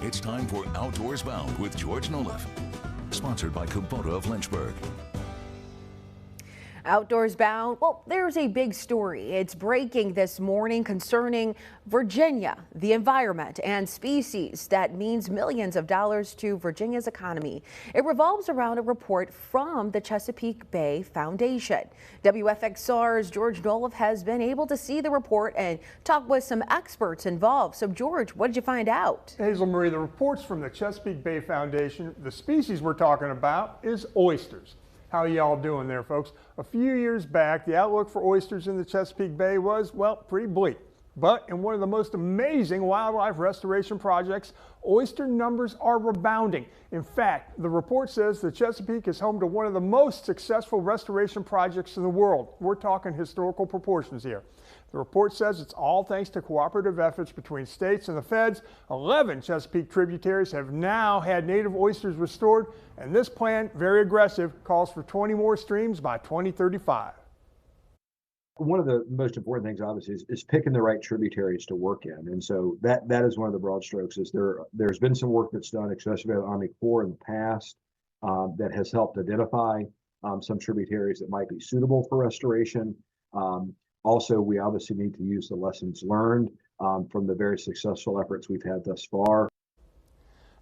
It's time for Outdoors Bound with George Noliff. Sponsored by Kubota of Lynchburg. Outdoors Bound. Well, there's a big story. It's breaking this morning concerning Virginia, the environment and species that means millions of dollars to Virginia's economy. It revolves around a report from the Chesapeake Bay Foundation. WFXR's George Noliff has been able to see the report and talk with some experts involved. So, George, what did you find out? Hazel Marie, the reports from the Chesapeake Bay Foundation, the species we're talking about is oysters. How y'all doing there, folks? A few years back, the outlook for oysters in the Chesapeake Bay was, well, pretty bleak. But in one of the most amazing wildlife restoration projects, oyster numbers are rebounding. In fact, the report says the Chesapeake is home to one of the most successful restoration projects in the world. We're talking historical proportions here. The report says it's all thanks to cooperative efforts between states and the feds. 11 Chesapeake tributaries have now had native oysters restored, and this plan, very aggressive, calls for 20 more streams by 2035. One of the most important things, obviously, is picking the right tributaries to work in, and so that is one of the broad strokes. Is there's been some work that's done, especially by the Army Corps in the past, that has helped identify some tributaries that might be suitable for restoration. Also, we obviously need to use the lessons learned from the very successful efforts we've had thus far.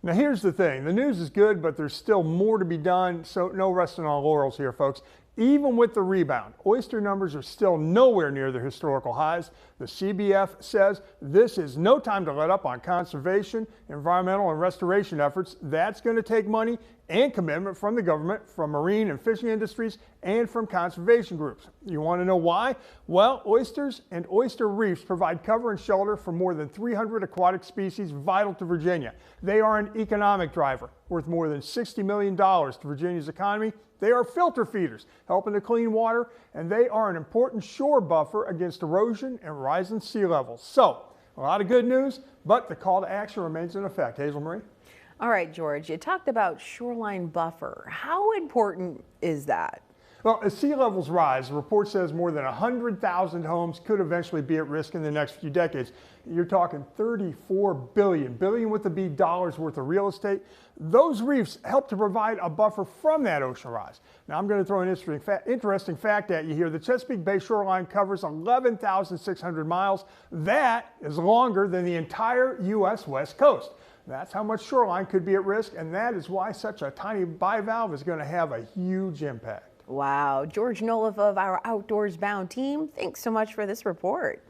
Now here's the thing, the news is good, but there's still more to be done, so no resting on laurels here, folks. Even with the rebound, oyster numbers are still nowhere near their historical highs. The CBF says this is no time to let up on conservation, environmental, and restoration efforts. That's going to take money and commitment from the government, from marine and fishing industries, and from conservation groups. You want to know why? Well, oysters and oyster reefs provide cover and shelter for more than 300 aquatic species vital to Virginia. They are an economic driver, worth more than $60 million to Virginia's economy. They are filter feeders, helping to clean water, and they are an important shore buffer against erosion and rising sea levels. So, a lot of good news, but the call to action remains in effect. Hazel Marie? All right, George, you talked about shoreline buffer. How important is that? Well, as sea levels rise, the report says more than 100,000 homes could eventually be at risk in the next few decades. You're talking $34 billion with a B dollars worth of real estate. Those reefs help to provide a buffer from that ocean rise. Now, I'm going to throw an interesting fact at you here. The Chesapeake Bay shoreline covers 11,600 miles. That is longer than the entire U.S. West Coast. That's how much shoreline could be at risk, and that is why such a tiny bivalve is going to have a huge impact. Wow. George Noliff of our Outdoors Bound team, thanks so much for this report.